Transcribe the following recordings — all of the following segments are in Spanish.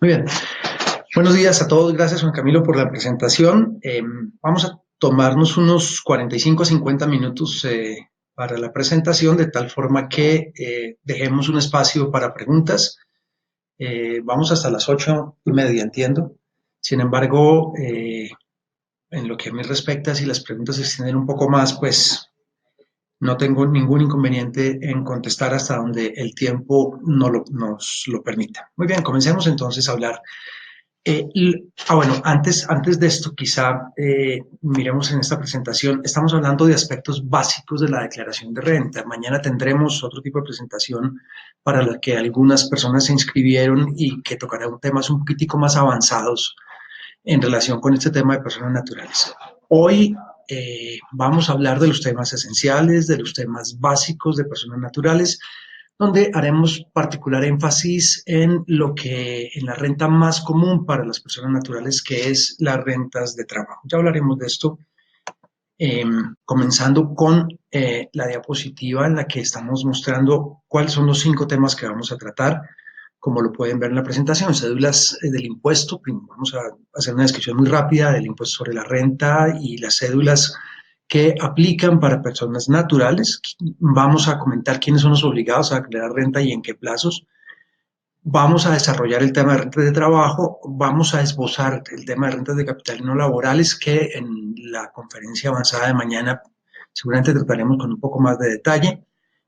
Muy bien. Buenos días a todos. Gracias, Juan Camilo, por la presentación. Vamos a tomarnos unos 45 a 50 minutos para la presentación, de tal forma que dejemos un espacio para preguntas. Vamos hasta las 8:30, entiendo. Sin embargo, en lo que a mí respecta, si las preguntas se extienden un poco más, pues no tengo ningún inconveniente en contestar hasta donde el tiempo nos lo permita. Muy bien, comencemos entonces a hablar. Bueno, antes de esto, quizá miremos en esta presentación, estamos hablando de aspectos básicos de la declaración de renta. Mañana tendremos otro tipo de presentación para la que algunas personas se inscribieron y que tocará temas un poquitico más avanzados en relación con este tema de personas naturales. Hoy vamos a hablar de los temas esenciales, de los temas básicos de personas naturales, donde haremos particular énfasis en en la renta más común para las personas naturales, que es las rentas de trabajo. Ya hablaremos de esto, comenzando con la diapositiva en la que estamos mostrando cuáles son los 5 temas que vamos a tratar. Como lo pueden ver en la presentación, cédulas del impuesto. Vamos a hacer una descripción muy rápida del impuesto sobre la renta y las cédulas que aplican para personas naturales. Vamos a comentar quiénes son los obligados a declarar renta y en qué plazos. Vamos a desarrollar el tema de rentas de trabajo, vamos a esbozar el tema de rentas de capital y no laborales, que en la conferencia avanzada de mañana seguramente trataremos con un poco más de detalle.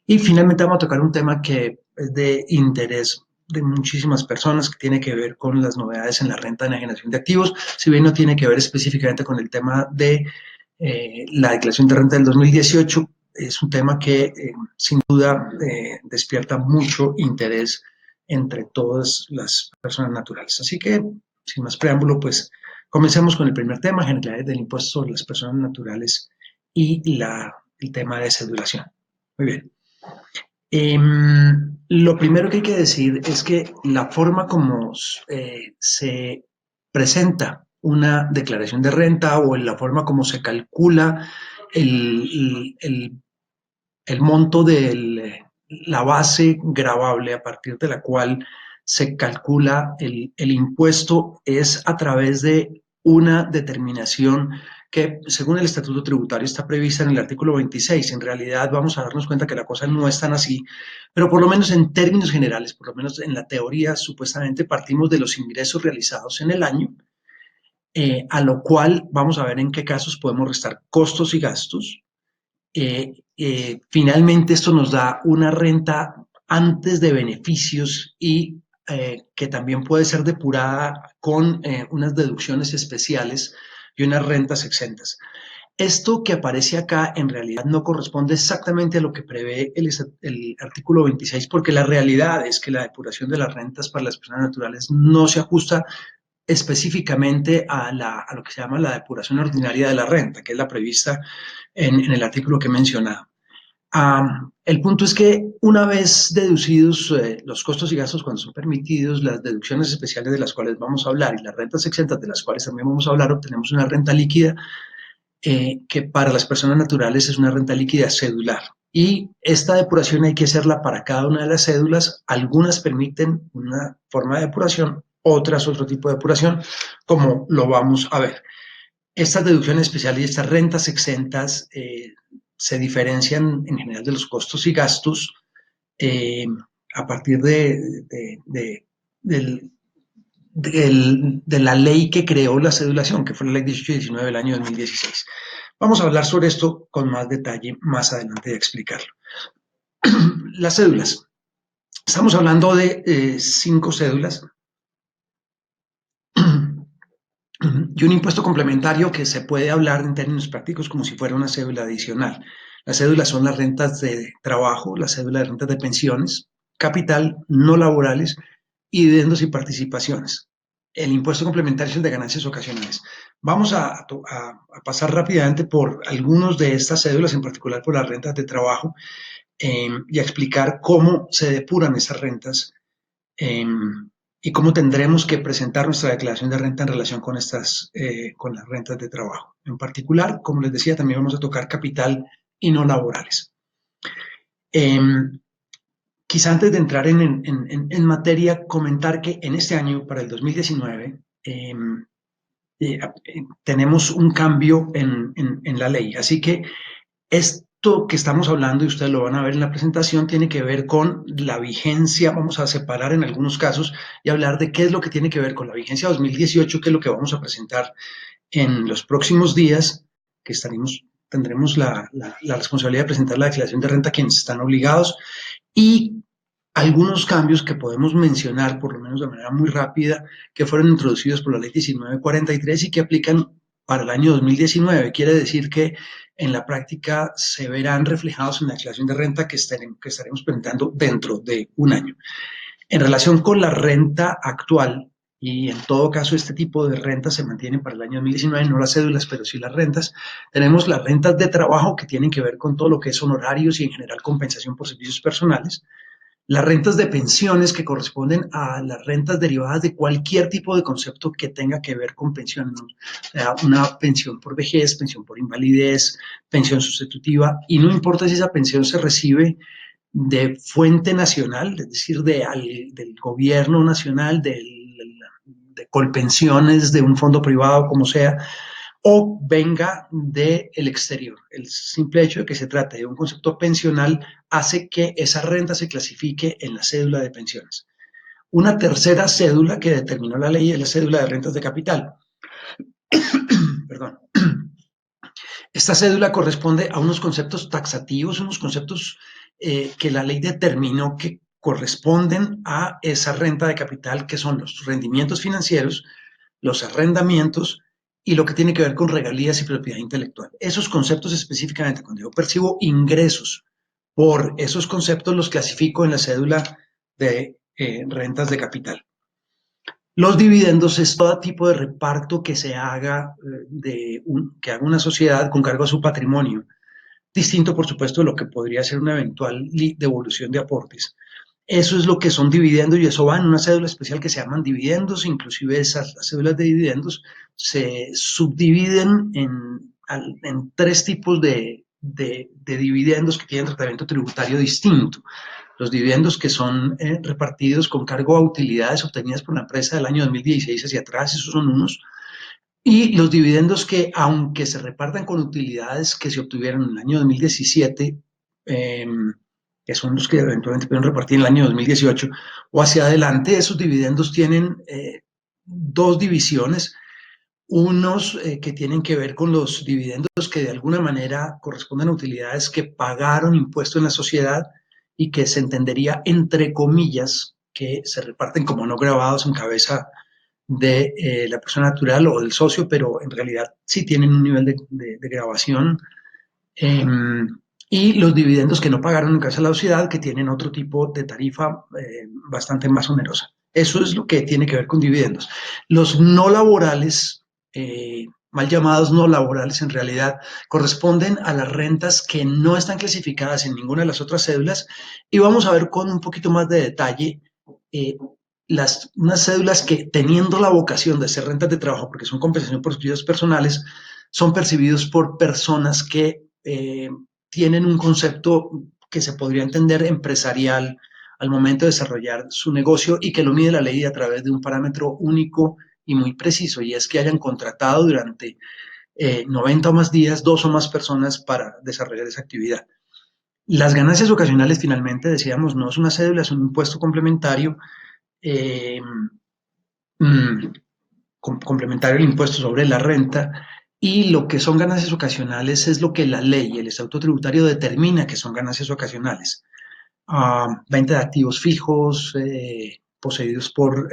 Y finalmente vamos a tocar un tema que es de interés de muchísimas personas, que tiene que ver con las novedades en la renta de enajenación de activos, si bien no tiene que ver específicamente con el tema de la declaración de renta del 2018, es un tema que sin duda despierta mucho interés entre todas las personas naturales. Así que, sin más preámbulo, pues comencemos con el primer tema, generalidades del impuesto sobre las personas naturales y el tema de cedulación. Muy bien. Lo primero que hay que decir es que la forma como se presenta una declaración de renta o en la forma como se calcula el, el, el monto de la base gravable a partir de la cual se calcula el impuesto es a través de una determinación que, según el Estatuto Tributario, está prevista en el artículo 26. En realidad vamos a darnos cuenta que la cosa no es tan así, pero por lo menos en términos generales, por lo menos en la teoría, supuestamente partimos de los ingresos realizados en el año, a lo cual vamos a ver en qué casos podemos restar costos y gastos. Finalmente, esto nos da una renta antes de beneficios y que también puede ser depurada con unas deducciones especiales y unas rentas exentas. Esto que aparece acá en realidad no corresponde exactamente a lo que prevé el artículo 26, porque la realidad es que la depuración de las rentas para las personas naturales no se ajusta específicamente a lo que se llama la depuración ordinaria de la renta, que es la prevista en el artículo que he mencionado. El punto es que una vez deducidos los costos y gastos cuando son permitidos, las deducciones especiales de las cuales vamos a hablar y las rentas exentas de las cuales también vamos a hablar, obtenemos una renta líquida que para las personas naturales es una renta líquida cedular. Y esta depuración hay que hacerla para cada una de las cédulas. Algunas permiten una forma de depuración, otras otro tipo de depuración, como lo vamos a ver. Estas deducciones especiales y estas rentas exentas se diferencian en general de los costos y gastos eh, a partir de la ley que creó la cedulación, que fue la ley 1819 del año 2016. Vamos a hablar sobre esto con más detalle más adelante de explicarlo. Las cédulas. Estamos hablando de 5 cédulas y un impuesto complementario que se puede hablar en términos prácticos como si fuera una cédula adicional. Las cédulas son las rentas de trabajo, la cédula de rentas de pensiones, capital, no laborales y dividendos y participaciones. El impuesto complementario es el de ganancias ocasionales. Vamos a pasar rápidamente por algunos de estas cédulas, en particular por las rentas de trabajo, y a explicar cómo se depuran esas rentas y cómo tendremos que presentar nuestra declaración de renta en relación con con las rentas de trabajo. En particular, como les decía, también vamos a tocar capital y no laborales. Quizá antes de entrar en materia, comentar que en este año, para el 2019, tenemos un cambio en la ley. Así que esto que estamos hablando, y ustedes lo van a ver en la presentación, tiene que ver con la vigencia. Vamos a separar en algunos casos y hablar de qué es lo que tiene que ver con la vigencia 2018, que es lo que vamos a presentar en los próximos días, que tendremos la responsabilidad de presentar la declaración de renta a quienes están obligados, y algunos cambios que podemos mencionar, por lo menos de manera muy rápida, que fueron introducidos por la ley 1943 y que aplican para el año 2019. Quiere decir que en la práctica se verán reflejados en la declaración de renta que estaremos presentando dentro de un año. En relación con la renta actual, y en todo caso este tipo de rentas se mantienen para el año 2019, no las cédulas, pero sí las rentas, tenemos las rentas de trabajo que tienen que ver con todo lo que es honorarios y en general compensación por servicios personales, las rentas de pensiones que corresponden a las rentas derivadas de cualquier tipo de concepto que tenga que ver con pensiones, ¿no? O sea, una pensión por vejez, pensión por invalidez, pensión sustitutiva, y no importa si esa pensión se recibe de fuente nacional, es decir, del gobierno nacional, de Colpensiones, de un fondo privado, como sea, o venga del exterior. El simple hecho de que se trate de un concepto pensional hace que esa renta se clasifique en la cédula de pensiones. Una tercera cédula que determinó la ley es la cédula de rentas de capital. Perdón. Esta cédula corresponde a unos conceptos taxativos, unos conceptos que la ley determinó que corresponden a esa renta de capital, que son los rendimientos financieros, los arrendamientos y lo que tiene que ver con regalías y propiedad intelectual. Esos conceptos específicamente, cuando yo percibo ingresos por esos conceptos, los clasifico en la cédula de rentas de capital. Los dividendos es todo tipo de reparto que se haga, que haga una sociedad con cargo a su patrimonio, distinto por supuesto de lo que podría ser una eventual devolución de aportes. Eso es lo que son dividendos y eso va en una cédula especial que se llaman dividendos. Inclusive esas cédulas de dividendos se subdividen en tres tipos de dividendos que tienen tratamiento tributario distinto. Los dividendos que son repartidos con cargo a utilidades obtenidas por la empresa del año 2016 hacia atrás, esos son unos. Y los dividendos que, aunque se repartan con utilidades que se obtuvieron en el año 2017, que son los que eventualmente pueden repartir en el año 2018 o hacia adelante, esos dividendos tienen dos divisiones. Unos que tienen que ver con los dividendos que de alguna manera corresponden a utilidades que pagaron impuesto en la sociedad y que se entendería, entre comillas, que se reparten como no grabados en cabeza de la persona natural o del socio, pero en realidad sí tienen un nivel de grabación. Eh, y los dividendos que no pagaron en cabeza de la sociedad, que tienen otro tipo de tarifa bastante más onerosa. Eso es lo que tiene que ver con dividendos. Los no laborales, mal llamados no laborales, en realidad corresponden a las rentas que no están clasificadas en ninguna de las otras cédulas, y vamos a ver con un poquito más de detalle eh, unas cédulas que, teniendo la vocación de ser rentas de trabajo, porque son compensación por servicios personales, son percibidos por personas que tienen un concepto que se podría entender empresarial al momento de desarrollar su negocio y que lo mide la ley a través de un parámetro único y muy preciso, y es que hayan contratado durante 90 o más días dos o más personas para desarrollar esa actividad. Las ganancias ocasionales, finalmente, decíamos, no es una cédula, es un impuesto complementario, eh, mmm, complementario al impuesto sobre la renta, y lo que son ganancias ocasionales es lo que la ley, el estatuto tributario, determina que son ganancias ocasionales. Venta de activos fijos poseídos por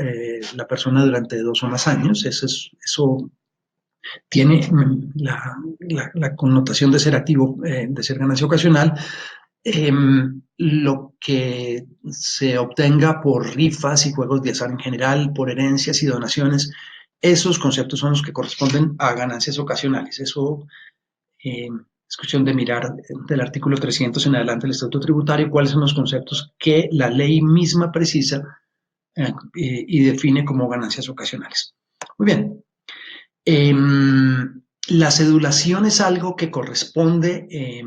la persona durante 2 o más años. Eso tiene la connotación de ser activo, de ser ganancia ocasional. Lo que se obtenga por rifas y juegos de azar en general, por herencias y donaciones, esos conceptos son los que corresponden a ganancias ocasionales. Eso es cuestión de mirar del artículo 300 en adelante del Estatuto Tributario cuáles son los conceptos que la ley misma precisa y define como ganancias ocasionales. Muy bien. La cedulación es algo que corresponde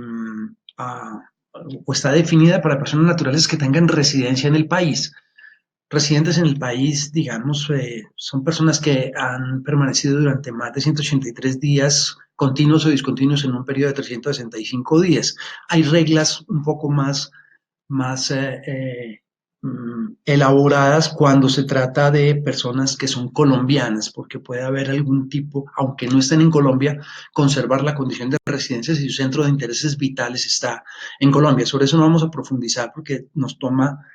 a o está definida para personas naturales que tengan residencia en el país. Residentes en el país, digamos, son personas que han permanecido durante más de 183 días continuos o discontinuos en un periodo de 365 días. Hay reglas un poco más elaboradas cuando se trata de personas que son colombianas, porque puede haber algún tipo, aunque no estén en Colombia, conservar la condición de residencia si su centro de intereses vitales está en Colombia. Sobre eso no vamos a profundizar porque nos toma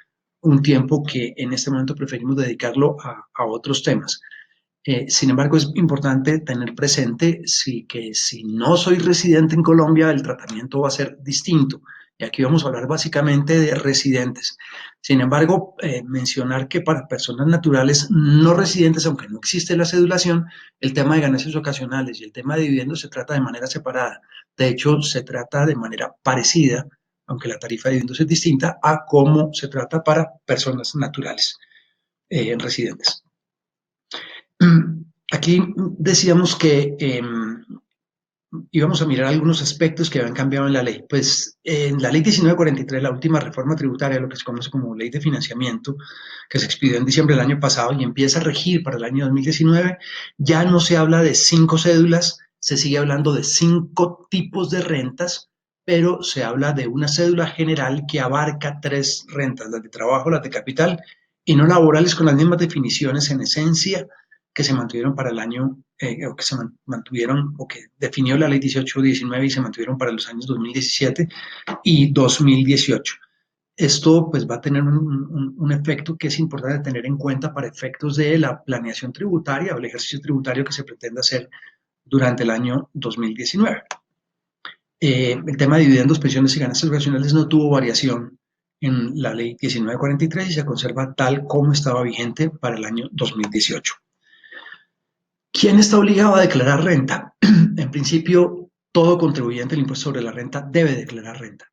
un tiempo que en este momento preferimos dedicarlo a otros temas. Sin embargo, es importante tener presente que si no soy residente en Colombia, el tratamiento va a ser distinto. Y aquí vamos a hablar básicamente de residentes. Sin embargo, mencionar que para personas naturales no residentes, aunque no existe la cedulación, el tema de ganancias ocasionales y el tema de dividendos se trata de manera separada. De hecho, se trata de manera parecida, aunque la tarifa de dividendos es distinta, a cómo se trata para personas naturales residentes. Aquí decíamos que íbamos a mirar algunos aspectos que habían cambiado en la ley. Pues en la ley 1943, la última reforma tributaria, lo que se conoce como ley de financiamiento, que se expidió en diciembre del año pasado y empieza a regir para el año 2019, ya no se habla de 5 cédulas, se sigue hablando de 5 tipos de rentas, pero se habla de una cédula general que abarca 3 rentas, las de trabajo, las de capital y no laborales, con las mismas definiciones en esencia que se mantuvieron para el año, o que se mantuvieron, o que definió la ley 1819 y se mantuvieron para los años 2017 y 2018. Esto pues va a tener un efecto que es importante tener en cuenta para efectos de la planeación tributaria o el ejercicio tributario que se pretende hacer durante el año 2019. El tema de dividendos, pensiones y ganancias ocasionales no tuvo variación en la ley 1943 y se conserva tal como estaba vigente para el año 2018. ¿Quién está obligado a declarar renta? En principio, todo contribuyente del impuesto sobre la renta debe declarar renta.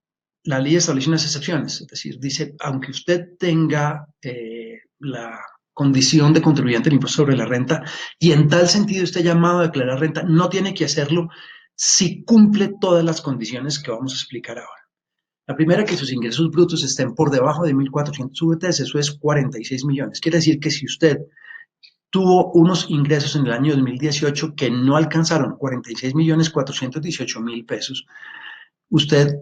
La ley establece unas excepciones, es decir, dice, aunque usted tenga la condición de contribuyente del impuesto sobre la renta y en tal sentido esté llamado a declarar renta, no tiene que hacerlo si cumple todas las condiciones que vamos a explicar ahora. La primera, que sus ingresos brutos estén por debajo de 1.400 VTs, eso es 46 millones. Quiere decir que si usted tuvo unos ingresos en el año 2018 que no alcanzaron 46.418.000 pesos, usted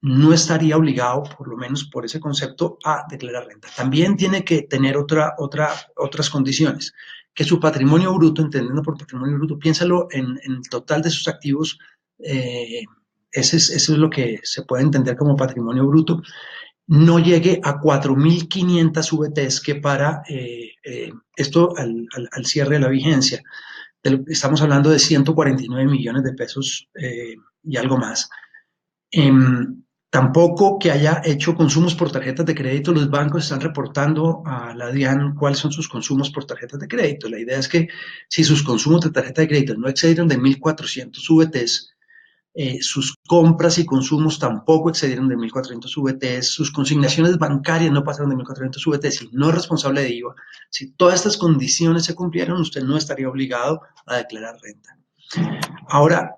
no estaría obligado, por lo menos por ese concepto, a declarar renta. También tiene que tener otras condiciones, que su patrimonio bruto, entendiendo por patrimonio bruto, piénsalo en el total de sus activos, eso es lo que se puede entender como patrimonio bruto, no llegue a 4.500 VTs, que para esto al cierre de la vigencia, estamos hablando de 149 millones de pesos y algo más. Tampoco que haya hecho consumos por tarjetas de crédito. Los bancos están reportando a la DIAN cuáles son sus consumos por tarjetas de crédito. La idea es que si sus consumos de tarjeta de crédito no excedieron de 1.400 VTs, sus compras y consumos tampoco excedieron de 1.400 VTs, sus consignaciones bancarias no pasaron de 1.400 VTs, si no es responsable de IVA, si todas estas condiciones se cumplieron, usted no estaría obligado a declarar renta. Ahora,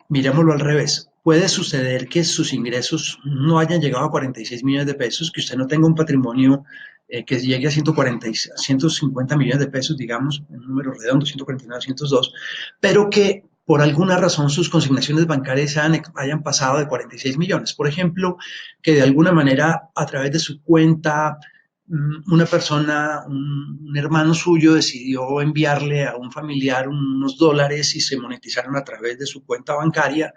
miremoslo al revés. Puede suceder que sus ingresos no hayan llegado a 46 millones de pesos, que usted no tenga un patrimonio que llegue a 150 millones de pesos, digamos, en un número redondo, 149, 202, pero que por alguna razón sus consignaciones bancarias hayan pasado de 46 millones. Por ejemplo, que de alguna manera a través de su cuenta una persona, un hermano suyo decidió enviarle a un familiar unos dólares y se monetizaron a través de su cuenta bancaria,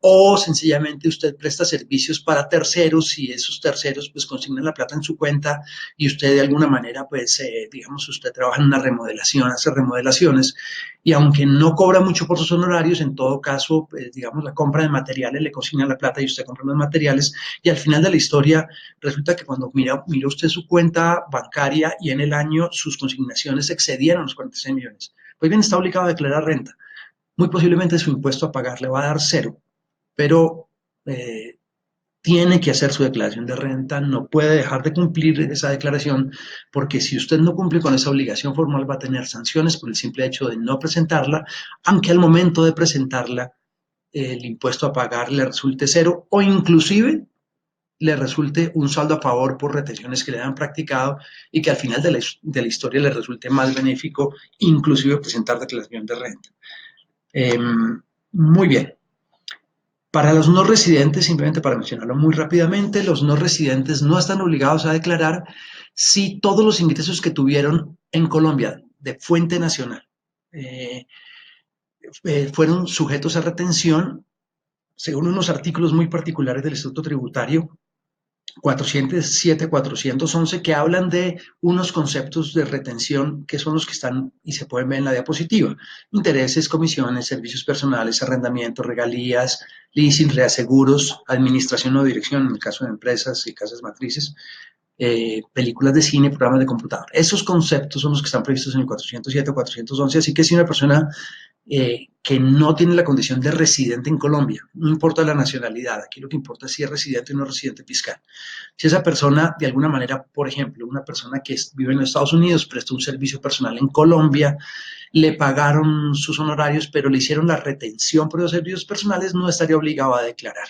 o sencillamente usted presta servicios para terceros y esos terceros pues consignan la plata en su cuenta y usted de alguna manera pues digamos usted trabaja en una remodelación, hace remodelaciones y aunque no cobra mucho por sus honorarios, en todo caso pues, digamos la compra de materiales le consignan la plata y usted compra los materiales y al final de la historia resulta que cuando mira usted su cuenta bancaria y en el año sus consignaciones excedieron los 46 millones, pues bien está obligado a declarar renta. Muy posiblemente su impuesto a pagar le va a dar cero, pero tiene que hacer su declaración de renta, no puede dejar de cumplir esa declaración, porque si usted no cumple con esa obligación formal va a tener sanciones por el simple hecho de no presentarla, aunque al momento de presentarla el impuesto a pagar le resulte cero o inclusive le resulte un saldo a favor por retenciones que le han practicado y que al final de la historia le resulte más benéfico, inclusive presentar declaración de renta. Muy bien. Para los no residentes, simplemente para mencionarlo muy rápidamente, los no residentes no están obligados a declarar si todos los ingresos que tuvieron en Colombia de fuente nacional fueron sujetos a retención según unos artículos muy particulares del Estatuto Tributario 407, 411, que hablan de unos conceptos de retención que son los que están y se pueden ver en la diapositiva. Intereses, comisiones, servicios personales, arrendamientos, regalías, leasing, reaseguros, administración o dirección, en el caso de empresas y casas matrices, películas de cine, programas de computador. Esos conceptos son los que están previstos en el 407 o 411, así que si una persona que no tiene la condición de residente en Colombia, no importa la nacionalidad, aquí lo que importa es si es residente o no residente fiscal. Si esa persona, de alguna manera, por ejemplo, una persona que vive en los Estados Unidos, prestó un servicio personal en Colombia, le pagaron sus honorarios, pero le hicieron la retención por los servicios personales, no estaría obligado a declarar.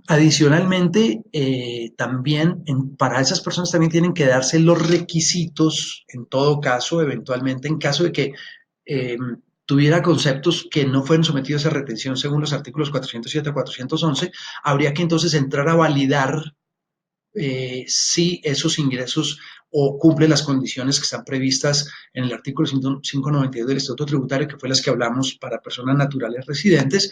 Adicionalmente, también para esas personas también tienen que darse los requisitos, en todo caso, eventualmente, en caso de que tuviera conceptos que no fueron sometidos a retención según los artículos 407 a 411, habría que entonces entrar a validar si esos ingresos o cumplen las condiciones que están previstas en el artículo 592 del Estatuto Tributario, que fue las que hablamos para personas naturales residentes,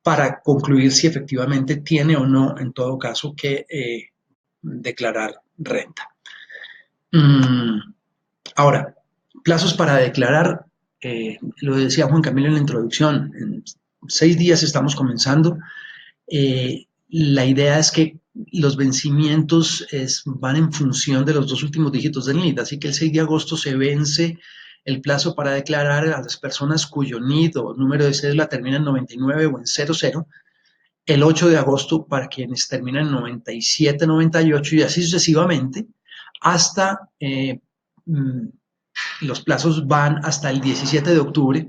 para concluir si efectivamente tiene o no, en todo caso, que declarar renta. Ahora, plazos para declarar, lo decía Juan Camilo en la introducción, en 6 días estamos comenzando. La idea es que los vencimientos van en función de los 2 últimos dígitos del NID, así que el 6 de agosto se vence el plazo para declarar a las personas cuyo NID o número de cédula termina en 99 o en 00, el 8 de agosto para quienes terminan en 97, 98 y así sucesivamente, hasta los plazos van hasta el 17 de octubre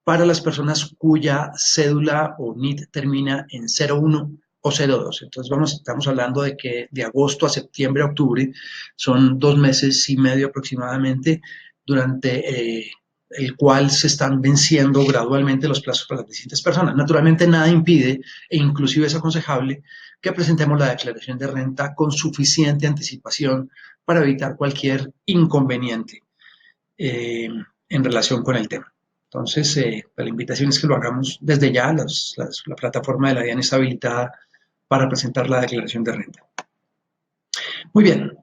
para las personas cuya cédula o NID termina en 01 o 02. Entonces estamos hablando de que de agosto a septiembre a octubre son 2 meses y medio aproximadamente, durante el cual se están venciendo gradualmente los plazos para las distintas personas. Naturalmente nada impide, e inclusive es aconsejable, que presentemos la declaración de renta con suficiente anticipación para evitar cualquier inconveniente en relación con el tema. Entonces, la invitación es que lo hagamos desde ya. La plataforma de la DIAN está habilitada para presentar la declaración de renta. Muy bien,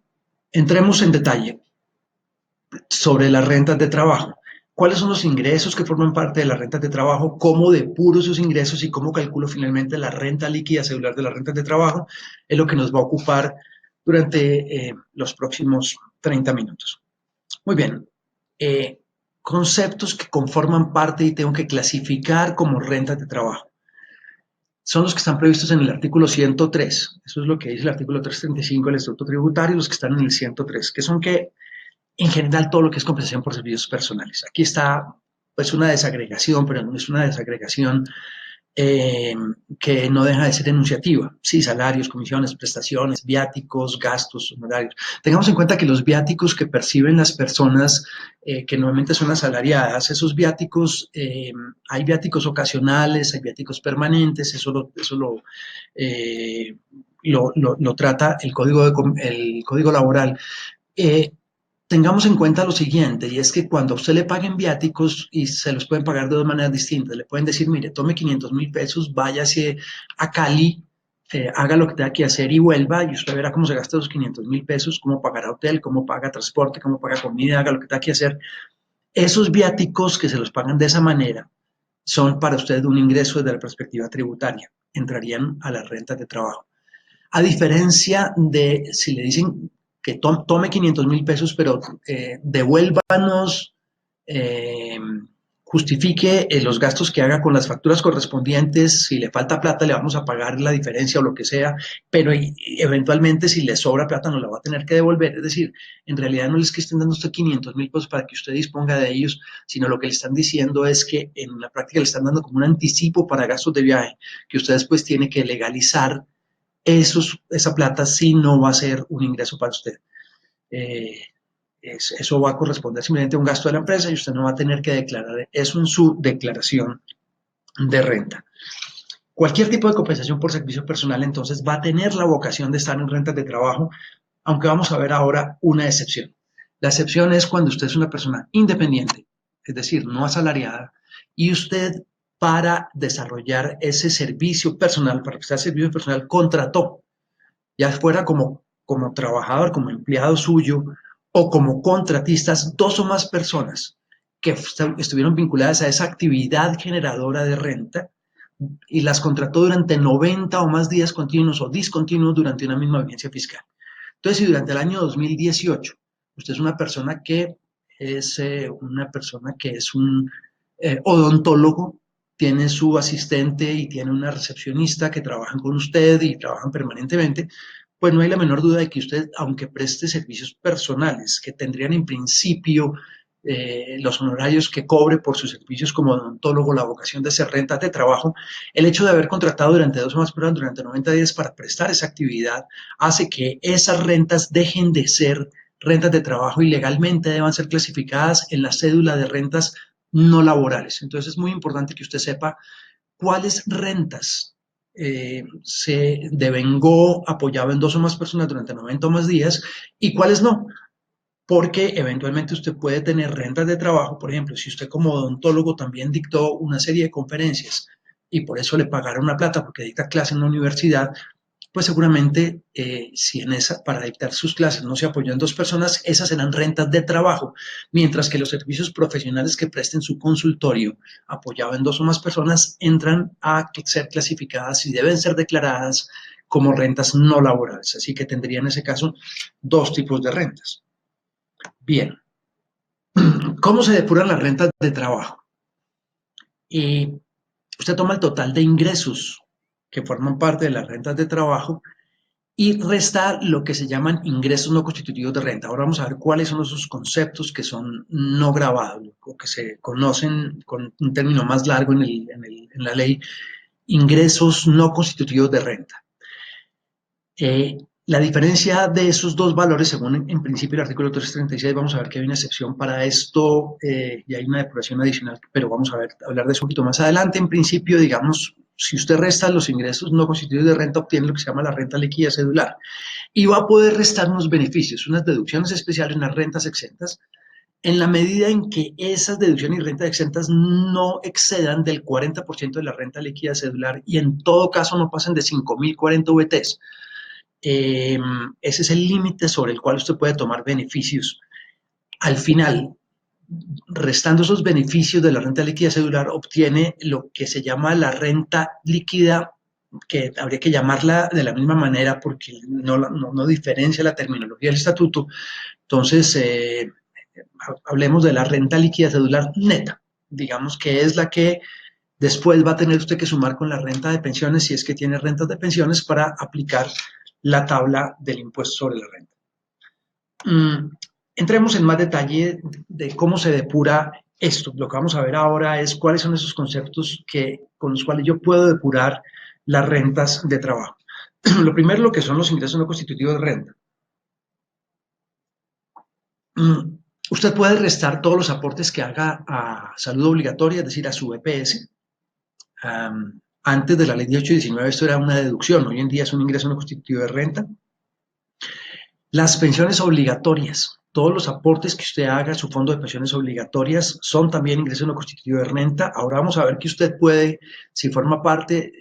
entremos en detalle sobre las rentas de trabajo. ¿Cuáles son los ingresos que forman parte de las rentas de trabajo? ¿Cómo depuro esos ingresos y cómo calculo finalmente la renta líquida celular de las rentas de trabajo? Es lo que nos va a ocupar durante los próximos 30 minutos. Muy bien. Conceptos que conforman parte y tengo que clasificar como rentas de trabajo. Son los que están previstos en el artículo 103. Eso es lo que dice el artículo 335 del Estatuto Tributario, los que están en el 103, que son que, en general, todo lo que es compensación por servicios personales. Aquí está, pues, una desagregación, pero no es una desagregación que no deja de ser enunciativa. Sí, salarios, comisiones, prestaciones, viáticos, gastos, honorarios. Tengamos en cuenta que los viáticos que perciben las personas que normalmente son asalariadas, esos viáticos, hay viáticos ocasionales, hay viáticos permanentes, eso lo trata el Código Laboral. Tengamos en cuenta lo siguiente, y es que cuando a usted le paguen viáticos, y se los pueden pagar de 2 maneras distintas, le pueden decir, mire, tome 500.000 pesos, váyase a Cali, haga lo que tenga que hacer y vuelva, y usted verá cómo se gasta esos 500.000 pesos, cómo pagará hotel, cómo paga transporte, cómo paga comida, haga lo que tenga que hacer. Esos viáticos que se los pagan de esa manera son para usted un ingreso desde la perspectiva tributaria, entrarían a las rentas de trabajo. A diferencia de si le dicen que tome 500.000 pesos, pero devuélvanos justifique los gastos que haga con las facturas correspondientes. Si le falta plata, le vamos a pagar la diferencia o lo que sea, pero eventualmente si le sobra plata, nos la va a tener que devolver. Es decir, en realidad no es que estén dando usted 500.000 pesos para que usted disponga de ellos, sino lo que le están diciendo es que en la práctica le están dando como un anticipo para gastos de viaje, que usted después tiene que legalizar esa plata si no va a ser un ingreso para usted. Eh, Eso va a corresponder simplemente a un gasto de la empresa y usted no va a tener que declarar eso en su declaración de renta. Cualquier tipo de compensación por servicio personal entonces va a tener la vocación de estar en rentas de trabajo, aunque vamos a ver ahora una excepción. La excepción es cuando usted es una persona independiente, es decir, no asalariada, y usted para desarrollar ese servicio personal, para prestar servicio personal, contrató, ya fuera como trabajador, como empleado suyo o como contratistas, dos o más personas que estuvieron vinculadas a esa actividad generadora de renta y las contrató durante 90 o más días continuos o discontinuos durante una misma vigencia fiscal. Entonces, si durante el año 2018 usted es una persona que es un odontólogo, tiene su asistente y tiene una recepcionista que trabajan con usted y trabajan permanentemente, pues no hay la menor duda de que usted, aunque preste servicios personales que tendrían en principio los honorarios que cobre por sus servicios como odontólogo, la vocación de ser rentas de trabajo, el hecho de haber contratado durante 2 o más personas durante 90 días para prestar esa actividad hace que esas rentas dejen de ser rentas de trabajo y legalmente deban ser clasificadas en la cédula de rentas no laborales. Entonces es muy importante que usted sepa cuáles rentas se devengó apoyado en 2 o más personas durante 90 o más días y cuáles no, porque eventualmente usted puede tener rentas de trabajo. Por ejemplo, si usted como odontólogo también dictó una serie de conferencias y por eso le pagaron una plata porque dicta clase en la universidad, pues seguramente si para dictar sus clases no se apoyó en 2 personas, esas serán rentas de trabajo, mientras que los servicios profesionales que presten su consultorio apoyado en 2 o más personas entran a ser clasificadas y deben ser declaradas como rentas no laborales. Así que tendría en ese caso 2 tipos de rentas. Bien, ¿cómo se depuran las rentas de trabajo? Usted toma el total de ingresos que forman parte de las rentas de trabajo y resta lo que se llaman ingresos no constitutivos de renta. Ahora vamos a ver cuáles son esos conceptos que son no gravados o que se conocen con un término más largo en la ley, ingresos no constitutivos de renta. La diferencia de esos dos valores, según en principio el artículo 336, vamos a ver que hay una excepción para esto y hay una depuración adicional, pero vamos a hablar de eso un poquito más adelante. En principio, digamos, si usted resta los ingresos no constitutivos de renta, obtiene lo que se llama la renta líquida cedular y va a poder restar unos beneficios, unas deducciones especiales, unas rentas exentas, en la medida en que esas deducciones y rentas exentas no excedan del 40% de la renta líquida cedular y en todo caso no pasen de 5.040 VTs. Ese es el límite sobre el cual usted puede tomar beneficios. Al final, restando esos beneficios de la renta líquida cedular, obtiene lo que se llama la renta líquida, que habría que llamarla de la misma manera porque no diferencia la terminología del estatuto. Entonces, hablemos de la renta líquida cedular neta, digamos que es la que después va a tener usted que sumar con la renta de pensiones, si es que tiene rentas de pensiones, para aplicar la tabla del impuesto sobre la renta. Entremos en más detalle de cómo se depura esto. Lo que vamos a ver ahora es cuáles son esos conceptos con los cuales yo puedo depurar las rentas de trabajo. Lo primero, lo que son los ingresos no constitutivos de renta. Usted puede restar todos los aportes que haga a salud obligatoria, es decir, a su EPS. Antes de la ley 1819 esto era una deducción, hoy en día es un ingreso no constitutivo de renta. Las pensiones obligatorias, todos los aportes que usted haga a su fondo de pensiones obligatorias son también ingresos no constitutivos de renta. Ahora vamos a ver que usted puede, si forma parte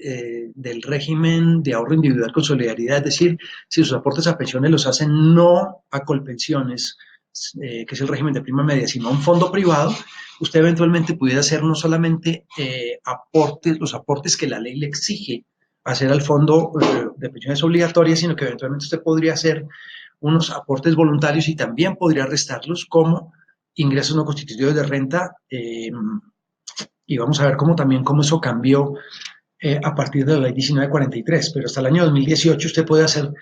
del régimen de ahorro individual con solidaridad, es decir, si sus aportes a pensiones los hacen no a Colpensiones, que es el régimen de prima media, sino a un fondo privado, usted eventualmente pudiera hacer no solamente los aportes que la ley le exige hacer al fondo de pensiones obligatorias, sino que eventualmente usted podría hacer unos aportes voluntarios y también podría restarlos como ingresos no constitutivos de renta y vamos a ver cómo eso cambió a partir de la ley 1943, pero hasta el año 2018 usted puede hacer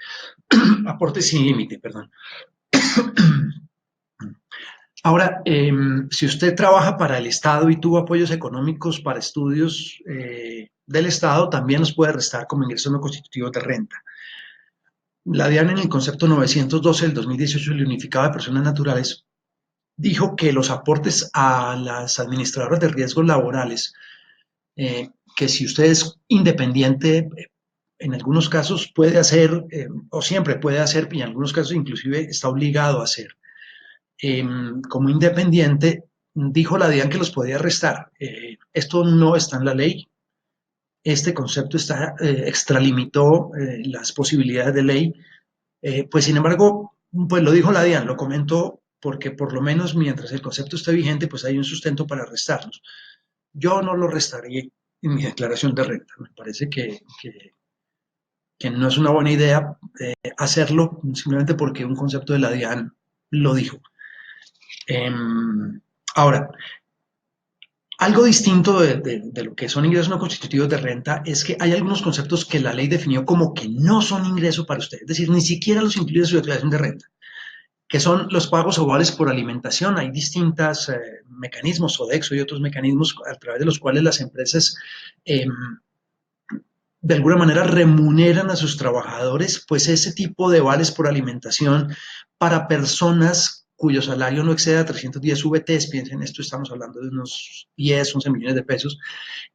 aportes sin límite, perdón. Ahora, si usted trabaja para el Estado y tuvo apoyos económicos para estudios del Estado, también los puede restar como ingresos no constitutivos de renta. La DIAN en el concepto 912 del 2018 del unificado de personas naturales dijo que los aportes a las administradoras de riesgos laborales, que si usted es independiente, en algunos casos puede hacer, o siempre puede hacer, y en algunos casos inclusive está obligado a hacer, como independiente, dijo la DIAN que los podía restar. Esto no está en la ley. Este concepto extralimitó las posibilidades de ley. Pues sin embargo, pues lo dijo la DIAN, lo comentó porque por lo menos mientras el concepto esté vigente, pues hay un sustento para restarlos. Yo no lo restaría en mi declaración de renta. Me parece que no es una buena idea hacerlo simplemente porque un concepto de la DIAN lo dijo. Ahora, algo distinto de lo que son ingresos no constitutivos de renta es que hay algunos conceptos que la ley definió como que no son ingreso para usted, es decir, ni siquiera los incluye en su declaración de renta, que son los pagos ovales por alimentación. Hay distintos mecanismos, Sodexo y otros mecanismos a través de los cuales las empresas eh, de alguna manera remuneran a sus trabajadores, pues ese tipo de vales por alimentación para personas cuyo salario no exceda 310 VTs, piensen esto, estamos hablando de unos 10, 11 millones de pesos,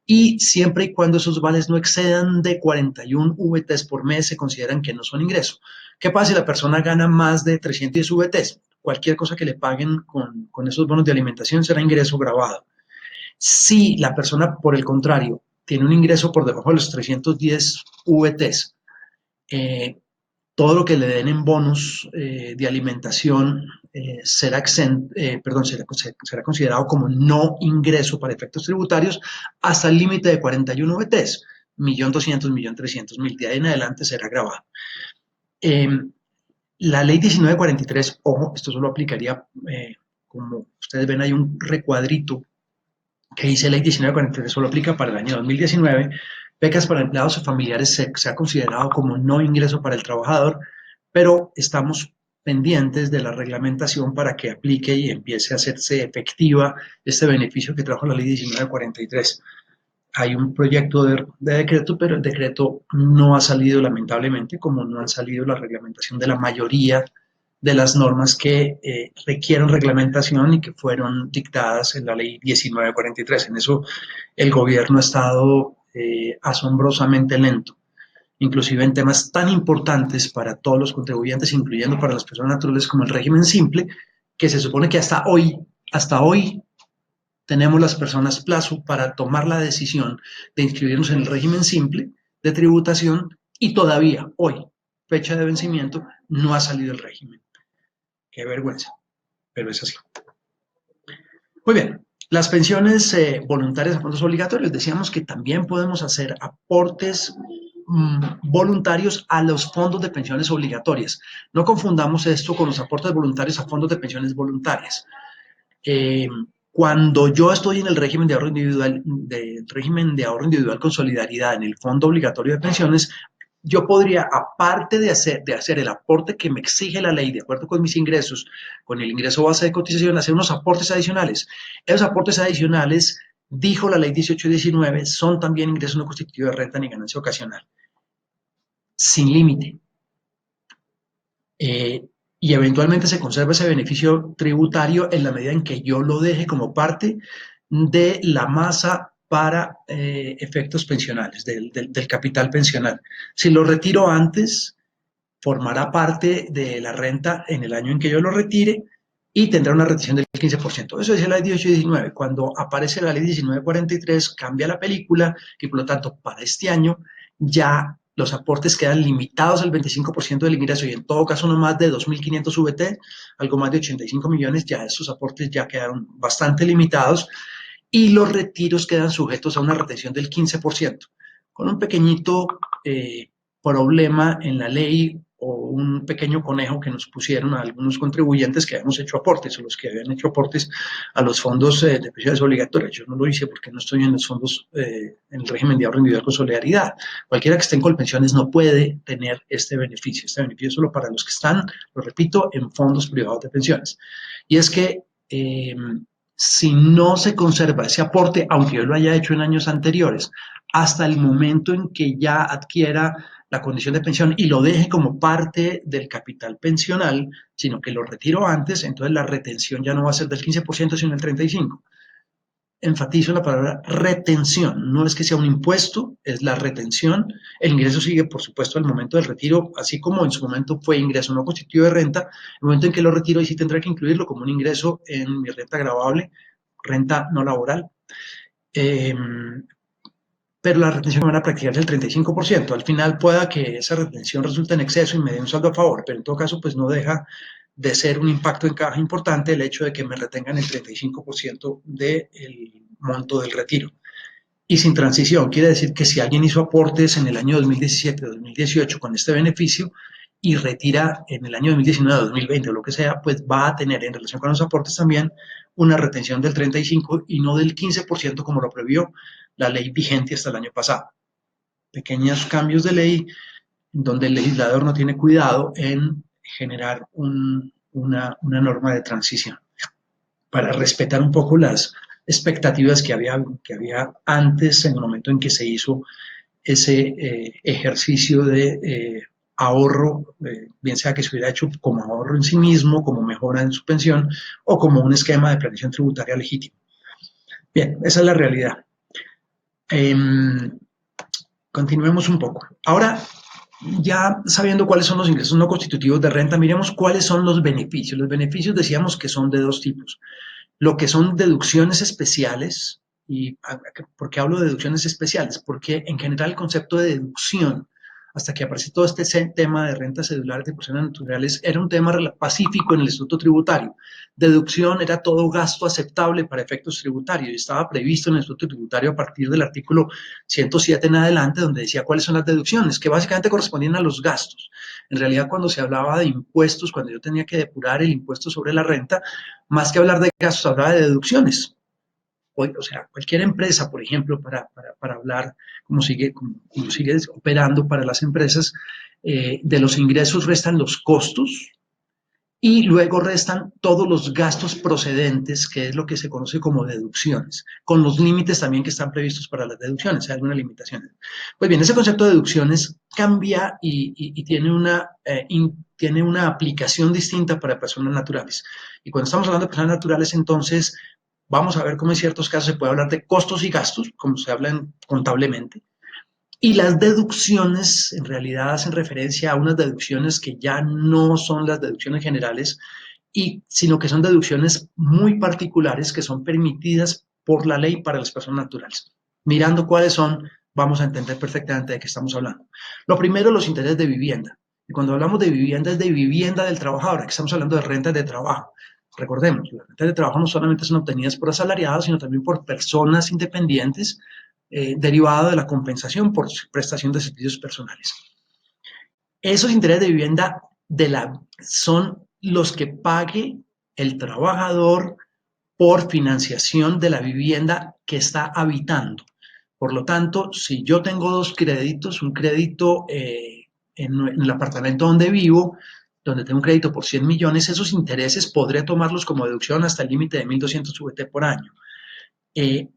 y siempre y cuando esos vales no excedan de 41 VTs por mes, se consideran que no son ingreso. ¿Qué pasa si la persona gana más de 310 VTs? Cualquier cosa que le paguen con esos bonos de alimentación será ingreso grabado. Si la persona, por el contrario, tiene un ingreso por debajo de los 310 VTs, todo lo que le den en bonos de alimentación será considerado como no ingreso para efectos tributarios hasta el límite de 41 VTs, 1.200.000, 1.300.000, de ahí en adelante será grabado. La ley 1943, ojo, esto solo aplicaría, como ustedes ven, hay un recuadrito que dice ley 1943, solo aplica para el año 2019. Becas para empleados o familiares se ha considerado como no ingreso para el trabajador, pero estamos pendientes de la reglamentación para que aplique y empiece a hacerse efectiva este beneficio que trajo la ley 1943. Hay un proyecto de decreto, pero el decreto no ha salido lamentablemente, como no han salido la reglamentación de la mayoría de las normas que requieren reglamentación y que fueron dictadas en la ley 1943. En eso el gobierno ha estado asombrosamente lento, inclusive en temas tan importantes para todos los contribuyentes, incluyendo para las personas naturales como el régimen simple, que se supone que hasta hoy tenemos las personas plazo para tomar la decisión de inscribirnos en el régimen simple de tributación y todavía hoy, fecha de vencimiento, no ha salido el régimen. Qué vergüenza, pero es así. Muy bien, las pensiones voluntarias a fondos obligatorios. Decíamos que también podemos hacer aportes voluntarios a los fondos de pensiones obligatorias. No confundamos esto con los aportes voluntarios a fondos de pensiones voluntarias. Cuando yo estoy en el régimen de ahorro individual con solidaridad en el fondo obligatorio de pensiones, yo podría, aparte de hacer el aporte que me exige la ley, de acuerdo con mis ingresos, con el ingreso base de cotización, hacer unos aportes adicionales. Esos aportes adicionales, dijo la ley 1819, son también ingresos no constitutivos de renta ni ganancia ocasional, sin límite. Y eventualmente se conserva ese beneficio tributario en la medida en que yo lo deje como parte de la masa para efectos pensionales, del capital pensional. Si lo retiro antes, formará parte de la renta en el año en que yo lo retire y tendrá una retención del 15%. Eso decía la ley 1819. Cuando aparece la ley 1943, cambia la película y por lo tanto para este año ya los aportes quedan limitados al 25% del ingreso y en todo caso no más de 2.500 VT, algo más de 85 millones, ya esos aportes ya quedaron bastante limitados y los retiros quedan sujetos a una retención del 15%, con un pequeñito problema en la ley o un pequeño conejo que nos pusieron a algunos contribuyentes que habíamos hecho aportes o los que habían hecho aportes a los fondos de pensiones obligatorias. Yo no lo hice porque no estoy en los fondos, en el régimen de ahorro individual con solidaridad. Cualquiera que esté en Colpensiones no puede tener este beneficio. Este beneficio es solo para los que están, lo repito, en fondos privados de pensiones. Y es que si no se conserva ese aporte, aunque yo lo haya hecho en años anteriores, hasta el momento en que ya adquiera la condición de pensión y lo deje como parte del capital pensional, sino que lo retiro antes, entonces la retención ya no va a ser del 15%, sino del 35%. Enfatizo la palabra retención, no es que sea un impuesto, es la retención. El ingreso sigue, por supuesto, al momento del retiro, así como en su momento fue ingreso no constitutivo de renta, el momento en que lo retiro, y sí tendrá que incluirlo como un ingreso en mi renta gravable, renta no laboral. Pero la retención van a practicarse el 35%. Al final pueda que esa retención resulte en exceso y me dé un saldo a favor, pero en todo caso pues no deja de ser un impacto en caja importante el hecho de que me retengan el 35% del monto del retiro. Y sin transición, quiere decir que si alguien hizo aportes en el año 2017, 2018 con este beneficio y retira en el año 2019, 2020 o lo que sea, pues va a tener en relación con los aportes también una retención del 35% y no del 15% como lo previó la ley vigente hasta el año pasado. Pequeños cambios de ley donde el legislador no tiene cuidado en generar una norma de transición para respetar un poco las expectativas que había antes, en el momento en que se hizo ese ejercicio de ahorro, bien sea que se hubiera hecho como ahorro en sí mismo, como mejora en su pensión, o como un esquema de planeación tributaria legítimo. Bien, esa es la realidad. Continuemos un poco. Ahora, ya sabiendo cuáles son los ingresos no constitutivos de renta, miremos cuáles son los beneficios. Los beneficios decíamos que son de dos tipos. Lo que son deducciones especiales, y ¿por qué hablo de deducciones especiales? Porque en general el concepto de deducción, hasta que apareció todo este tema de rentas cedulares de personas naturales, era un tema pacífico en el Estatuto Tributario. Deducción era todo gasto aceptable para efectos tributarios y estaba previsto en el Estatuto Tributario a partir del artículo 107 en adelante, donde decía cuáles son las deducciones, que básicamente correspondían a los gastos. En realidad, cuando se hablaba de impuestos, cuando yo tenía que depurar el impuesto sobre la renta, más que hablar de gastos, hablaba de deducciones. O sea, cualquier empresa, por ejemplo, para hablar cómo sigue operando para las empresas, de los ingresos restan los costos y luego restan todos los gastos procedentes, que es lo que se conoce como deducciones, con los límites también que están previstos para las deducciones, hay algunas limitaciones. Pues bien, ese concepto de deducciones cambia y tiene una aplicación distinta para personas naturales. Y cuando estamos hablando de personas naturales, entonces vamos a ver cómo en ciertos casos se puede hablar de costos y gastos, como se habla contablemente. Y las deducciones en realidad hacen referencia a unas deducciones que ya no son las deducciones generales, sino que son deducciones muy particulares que son permitidas por la ley para las personas naturales. Mirando cuáles son, vamos a entender perfectamente de qué estamos hablando. Lo primero, los intereses de vivienda. Y cuando hablamos de vivienda, es de vivienda del trabajador. Aquí estamos hablando de rentas de trabajo. Recordemos, las rentas de trabajo no solamente son obtenidas por asalariados, sino también por personas independientes, derivado de la compensación por prestación de servicios personales. Esos intereses de vivienda son los que pague el trabajador por financiación de la vivienda que está habitando. Por lo tanto, si yo tengo dos créditos, un crédito en el apartamento donde vivo, donde tengo un crédito por 100 millones, esos intereses podré tomarlos como deducción hasta el límite de 1.200 VT por año.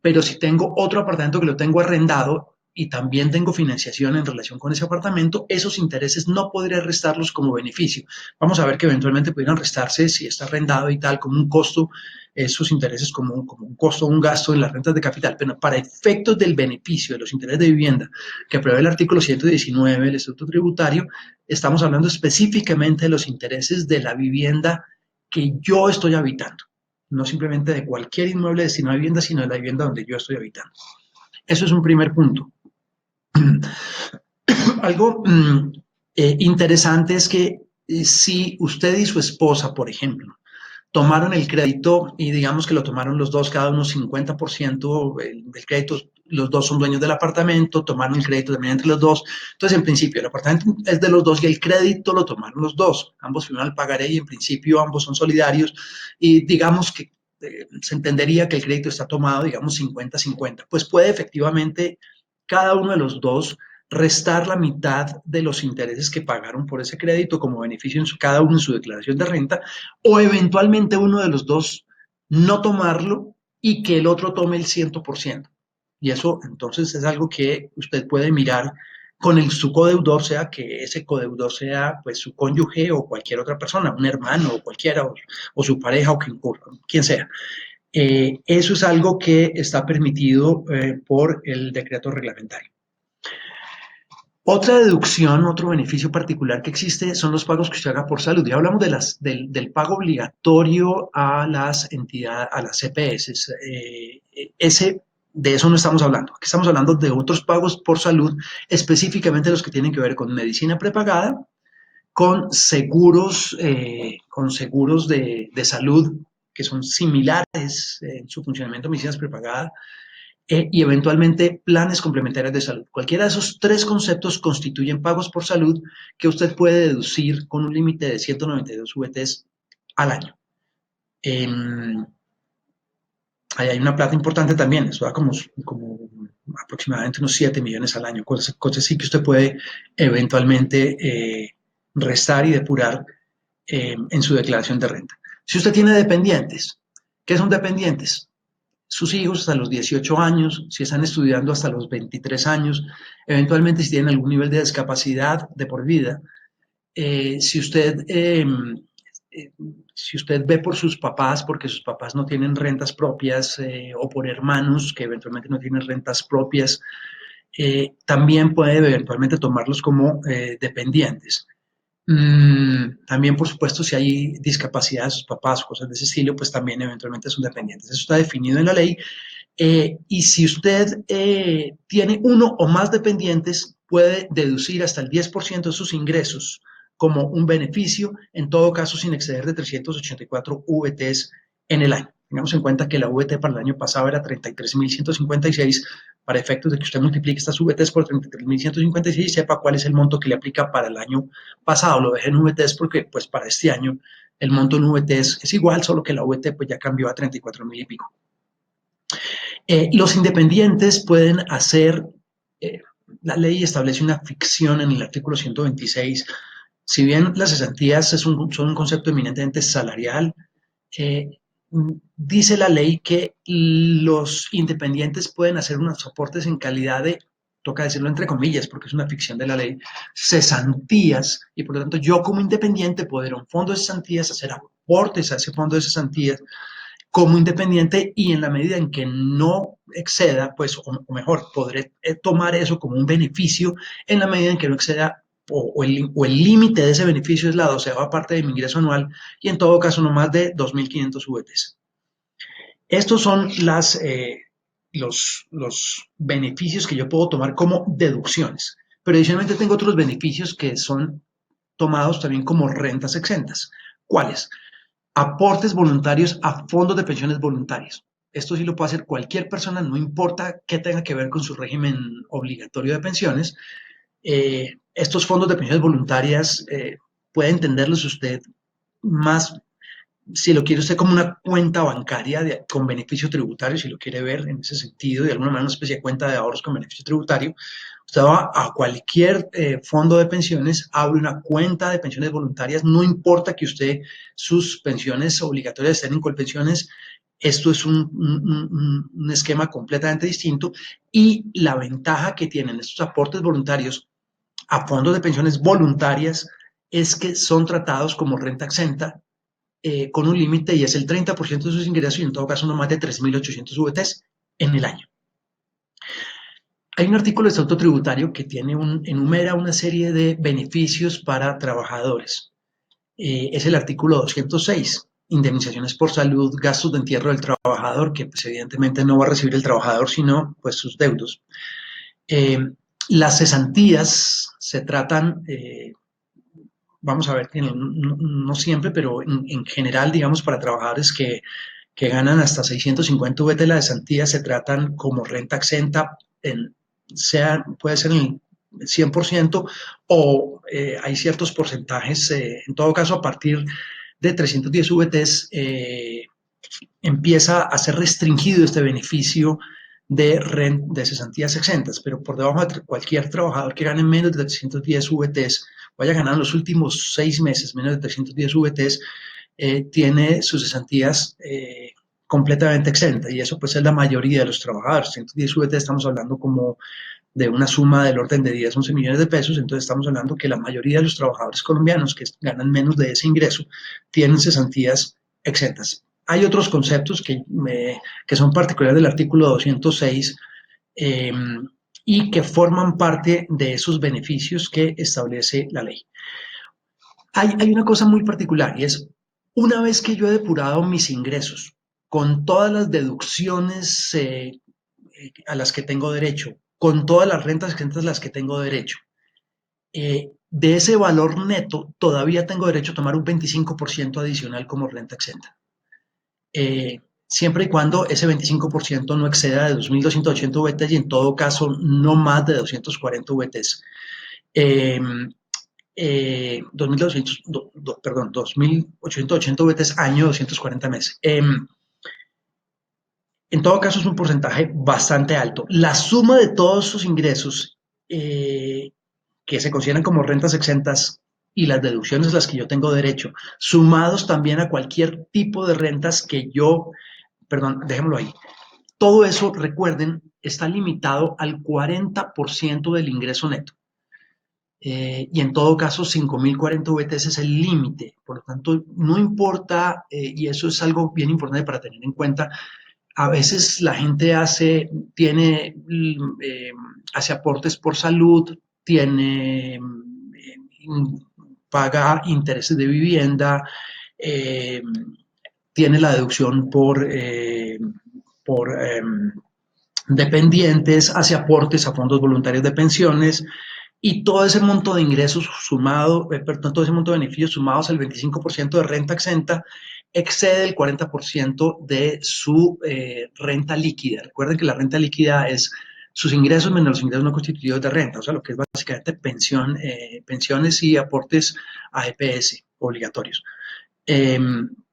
Pero si tengo otro apartamento que lo tengo arrendado y también tengo financiación en relación con ese apartamento, esos intereses no podría restarlos como beneficio. Vamos a ver que eventualmente pudieran restarse si está arrendado y tal, como un costo, esos intereses como un costo o un gasto en las rentas de capital. Pero para efectos del beneficio de los intereses de vivienda que prevé el artículo 119 del Estatuto Tributario, estamos hablando específicamente de los intereses de la vivienda que yo estoy habitando. No simplemente de cualquier inmueble destinado a vivienda, sino de la vivienda donde yo estoy habitando. Eso es un primer punto. Algo interesante es que si usted y su esposa, por ejemplo, tomaron el crédito y digamos que lo tomaron los dos, cada uno 50% del crédito, los dos son dueños del apartamento, tomaron el crédito también entre los dos. Entonces, en principio, el apartamento es de los dos y el crédito lo tomaron los dos. Ambos firmaron el pagaré y en principio ambos son solidarios y digamos que se entendería que el crédito está tomado, digamos, 50-50. Pues puede efectivamente cada uno de los dos restar la mitad de los intereses que pagaron por ese crédito como beneficio cada uno en su declaración de renta, o eventualmente uno de los dos no tomarlo y que el otro tome el 100%. Y eso entonces es algo que usted puede mirar con su codeudor, sea que ese codeudor sea pues su cónyuge o cualquier otra persona, un hermano o cualquiera, o su pareja o quien sea. Eso es algo que está permitido por el decreto reglamentario. Otra deducción, otro beneficio particular que existe son los pagos que usted haga por salud. Ya hablamos del pago obligatorio a las entidades, a las CPS. De eso no estamos hablando. Aquí estamos hablando de otros pagos por salud, específicamente los que tienen que ver con medicina prepagada, con seguros de salud que son similares en su funcionamiento a medicinas prepagadas, y eventualmente planes complementarios de salud. Cualquiera de esos tres conceptos constituyen pagos por salud que usted puede deducir con un límite de 192 VTs al año. Ahí hay una plata importante también, eso da como aproximadamente unos 7 millones al año, cosas sí que usted puede eventualmente restar y depurar en su declaración de renta. Si usted tiene dependientes, ¿qué son dependientes? Sus hijos hasta los 18 años, si están estudiando hasta los 23 años, eventualmente si tienen algún nivel de discapacidad de por vida, si usted ve por sus papás, porque sus papás no tienen rentas propias, o por hermanos que eventualmente no tienen rentas propias, también puede eventualmente tomarlos como dependientes. También, por supuesto, si hay discapacidad de sus papás o cosas de ese estilo, pues también eventualmente son dependientes. Eso está definido en la ley. Y si usted tiene uno o más dependientes, puede deducir hasta el 10% de sus ingresos como un beneficio, en todo caso sin exceder de 384 VTs en el año. Tengamos en cuenta que la VT para el año pasado era 33.156. Para efectos de que usted multiplique estas VTs por 33.156, sepa cuál es el monto que le aplica para el año pasado. Lo dejé en VTs porque pues para este año el monto en VTs es igual, solo que la VT pues ya cambió a 34.000 y pico. Los independientes pueden hacer, la ley establece una ficción en el artículo 126. Si bien las cesantías son un concepto eminentemente salarial, dice la ley que los independientes pueden hacer unos aportes en calidad de, toca decirlo entre comillas porque es una ficción de la ley, cesantías, y por lo tanto yo como independiente puedo ir a un fondo de cesantías, hacer aportes a ese fondo de cesantías como independiente, y en la medida en que no exceda, pues, o mejor, podré tomar eso como un beneficio en la medida en que no exceda, o el límite de ese beneficio es la 12ª parte de mi ingreso anual, y en todo caso no más de 2.500 VTs. Estos son los beneficios que yo puedo tomar como deducciones, pero adicionalmente tengo otros beneficios que son tomados también como rentas exentas. ¿Cuáles? Aportes voluntarios a fondos de pensiones voluntarios. Esto sí lo puede hacer cualquier persona, no importa qué tenga que ver con su régimen obligatorio de pensiones. Estos fondos de pensiones voluntarias puede entenderlos usted más, si lo quiere usted como una cuenta bancaria con beneficio tributario, si lo quiere ver en ese sentido, de alguna manera una especie de cuenta de ahorros con beneficio tributario. Usted va a cualquier fondo de pensiones, abre una cuenta de pensiones voluntarias, no importa que usted, sus pensiones obligatorias estén en Colpensiones, esto es un esquema completamente distinto, y la ventaja que tienen estos aportes voluntarios a fondos de pensiones voluntarias es que son tratados como renta exenta, con un límite, y es el 30% de sus ingresos, y en todo caso no más de 3.800 VTs en el año. Hay un artículo del Estatuto Tributario que enumera una serie de beneficios para trabajadores. Es el artículo 206, indemnizaciones por salud, gastos de entierro del trabajador, que pues evidentemente no va a recibir el trabajador, sino pues sus deudos. Las cesantías se tratan, vamos a ver que no siempre, pero en general, digamos, para trabajadores que que ganan hasta 650 VT la cesantía se tratan como renta exenta, puede ser en el 100% o hay ciertos porcentajes, en todo caso a partir de 310 VTs empieza a ser restringido este beneficio de cesantías exentas, pero por debajo de cualquier trabajador que gane menos de 310 VTs, vaya ganando en los últimos 6 meses menos de 310 VTs, tiene sus cesantías completamente exentas, y eso pues es la mayoría de los trabajadores. 110 VT estamos hablando como de una suma del orden de 10, 11 millones de pesos, entonces estamos hablando que la mayoría de los trabajadores colombianos que ganan menos de ese ingreso tienen cesantías exentas. Hay otros conceptos que son particulares del artículo 206 eh, y que forman parte de esos beneficios que establece la ley. Hay una cosa muy particular, y es, una vez que yo he depurado mis ingresos con todas las deducciones a las que tengo derecho, con todas las rentas exentas a las que tengo derecho, de ese valor neto todavía tengo derecho a tomar un 25% adicional como renta exenta. Siempre y cuando ese 25% no exceda de 2.280 VTs y en todo caso no más de 240 VTs. 2.200, perdón, 2.880 VTs año, 240 meses. En todo caso es un porcentaje bastante alto. La suma de todos esos ingresos que se consideran como rentas exentas y las deducciones a las que yo tengo derecho, sumados también a cualquier tipo de rentas que yo, perdón, déjenmelo ahí. Todo eso, recuerden, está limitado al 40% del ingreso neto. Y en todo caso 5.040 VTs es el límite, por lo tanto no importa, y eso es algo bien importante para tener en cuenta. A veces la gente hace aportes por salud, paga intereses de vivienda, tiene la deducción por dependientes, hace aportes a fondos voluntarios de pensiones, y todo ese monto de ingresos sumado, perdón, todo ese monto de beneficios sumados al 25% de renta exenta excede el 40% de su renta líquida. Recuerden que la renta líquida es sus ingresos menos los ingresos no constituidos de renta, o sea, lo que es básicamente pensiones y aportes a EPS obligatorios.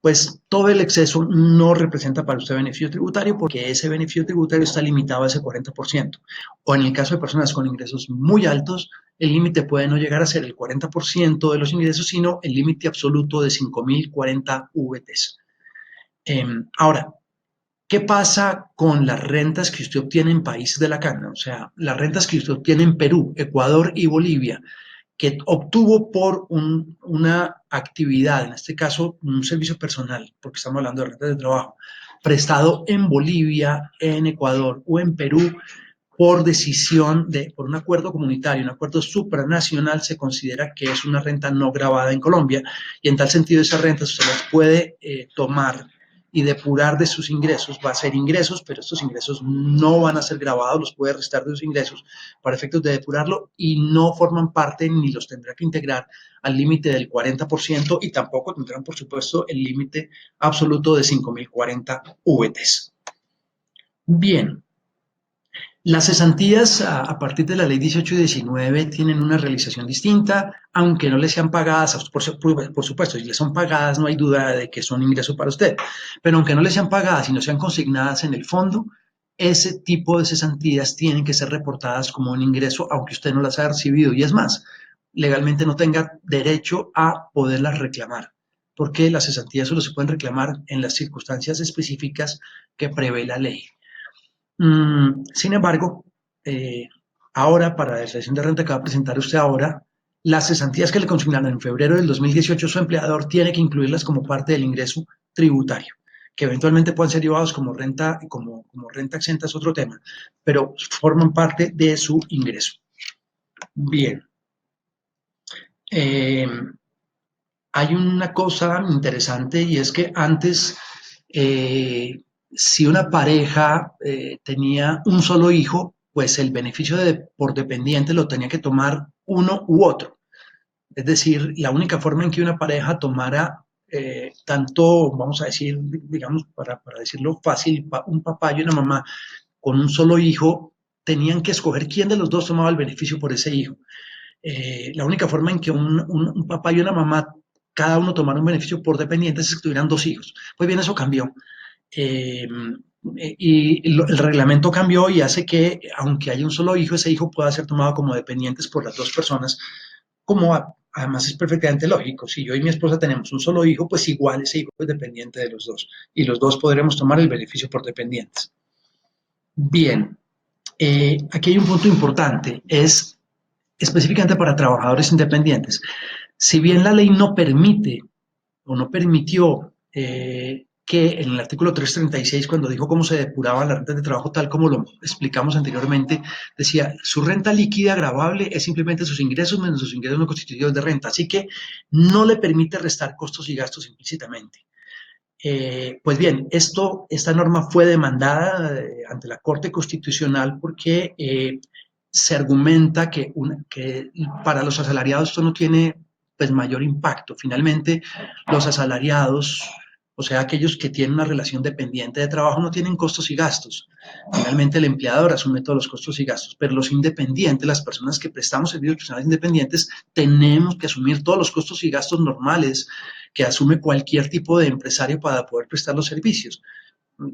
Pues todo el exceso no representa para usted beneficio tributario, porque ese beneficio tributario está limitado a ese 40%. O en el caso de personas con ingresos muy altos, el límite puede no llegar a ser el 40% de los ingresos, sino el límite absoluto de 5.040 VTs. Ahora, ¿qué pasa con las rentas que usted obtiene en países de la CAN? O sea, las rentas que usted obtiene en Perú, Ecuador y Bolivia, que obtuvo por una actividad, en este caso un servicio personal, porque estamos hablando de rentas de trabajo, prestado en Bolivia, en Ecuador o en Perú, por decisión por un acuerdo comunitario, un acuerdo supranacional, se considera que es una renta no gravada en Colombia, y en tal sentido esas rentas usted las puede tomar y depurar de sus ingresos. Va a ser ingresos, pero estos ingresos no van a ser grabados, los puede restar de sus ingresos para efectos de depurarlo, y no forman parte ni los tendrá que integrar al límite del 40%, y tampoco tendrán, por supuesto, el límite absoluto de 5.040 VTs. Bien. Las cesantías a partir de la ley 18 y 19 tienen una realización distinta, aunque no les sean pagadas, por supuesto, si les son pagadas no hay duda de que son ingresos para usted, pero aunque no les sean pagadas y no sean consignadas en el fondo, ese tipo de cesantías tienen que ser reportadas como un ingreso, aunque usted no las haya recibido, y es más, legalmente no tenga derecho a poderlas reclamar, porque las cesantías solo se pueden reclamar en las circunstancias específicas que prevé la ley. Sin embargo, ahora, para la declaración de renta que va a presentar usted ahora, las cesantías que le consignaron en febrero del 2018, su empleador tiene que incluirlas como parte del ingreso tributario, que eventualmente puedan ser llevados como renta exenta, es otro tema, pero forman parte de su ingreso. Bien. Hay una cosa interesante, y es que antes, si una pareja tenía un solo hijo, pues el beneficio por dependiente lo tenía que tomar uno u otro. Es decir, la única forma en que una pareja tomara tanto, vamos a decir, digamos, para decirlo fácil, un papá y una mamá con un solo hijo tenían que escoger quién de los dos tomaba el beneficio por ese hijo. La única forma en que un papá y una mamá cada uno tomara un beneficio por dependientes es que tuvieran dos hijos. Pues bien, eso cambió. Eh, el reglamento cambió y hace que, aunque haya un solo hijo, ese hijo pueda ser tomado como dependientes por las dos personas, como además es perfectamente lógico. Si yo y mi esposa tenemos un solo hijo, pues igual ese hijo es dependiente de los dos y los dos podremos tomar el beneficio por dependientes. Bien, aquí hay un punto importante, es específicamente para trabajadores independientes. Si bien la ley no permite o no permitió que en el artículo 336, cuando dijo cómo se depuraban las rentas de trabajo, tal como lo explicamos anteriormente, decía, su renta líquida gravable es simplemente sus ingresos menos sus ingresos no constitutivos de renta, así que no le permite restar costos y gastos implícitamente. Pues bien, esta norma fue demandada ante la Corte Constitucional porque se argumenta que para los asalariados esto no tiene pues mayor impacto. Finalmente, los asalariados, o sea, aquellos que tienen una relación dependiente de trabajo, no tienen costos y gastos. Finalmente, el empleador asume todos los costos y gastos, pero los independientes, las personas que prestamos servicios profesionales independientes, tenemos que asumir todos los costos y gastos normales que asume cualquier tipo de empresario para poder prestar los servicios.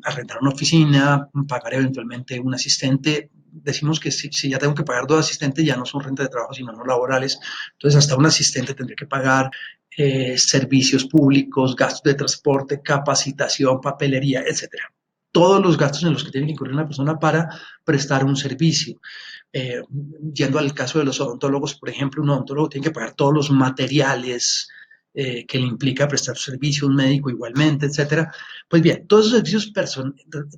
Arrendar una oficina, pagar eventualmente un asistente. Decimos que si ya tengo que pagar dos asistentes, ya no son renta de trabajo, sino no laborales. Entonces, hasta un asistente tendré que pagar servicios públicos, gastos de transporte, capacitación, papelería, etcétera. Todos los gastos en los que tiene que incurrir una persona para prestar un servicio. Yendo al caso de los odontólogos, por ejemplo, un odontólogo tiene que pagar todos los materiales que le implica prestar servicio, un médico igualmente, etcétera. Pues bien, todos esos servicios,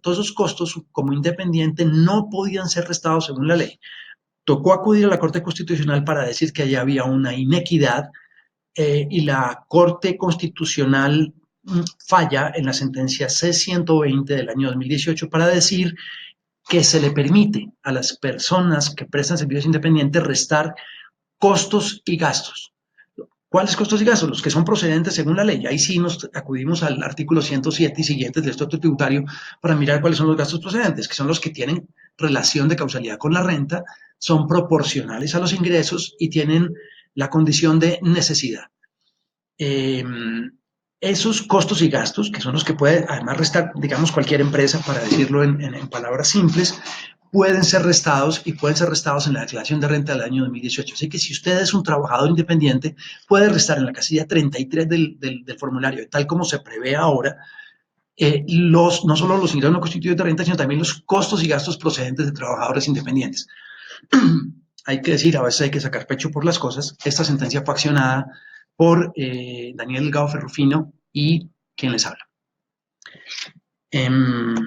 todos esos costos como independiente no podían ser restados según la ley. Tocó acudir a la Corte Constitucional para decir que allá había una inequidad y la Corte Constitucional falla en la sentencia C-120 del año 2018 para decir que se le permite a las personas que prestan servicios independientes restar costos y gastos. ¿Cuáles costos y gastos? Los que son procedentes según la ley. Ahí sí nos acudimos al artículo 107 y siguientes del Estatuto Tributario para mirar cuáles son los gastos procedentes, que son los que tienen relación de causalidad con la renta, son proporcionales a los ingresos y tienen la condición de necesidad. Eh, esos costos y gastos, que son los que puede además restar, digamos, cualquier empresa, para decirlo en palabras simples, pueden ser restados y pueden ser restados en la declaración de renta del año 2018. Así que si usted es un trabajador independiente, puede restar en la casilla 33 del formulario, tal como se prevé ahora, no solo los ingresos no constitutivos de renta, sino también los costos y gastos procedentes de trabajadores independientes. Hay que decir, a veces hay que sacar pecho por las cosas. Esta sentencia fue accionada por Daniel Delgado Ferrufino y quien les habla.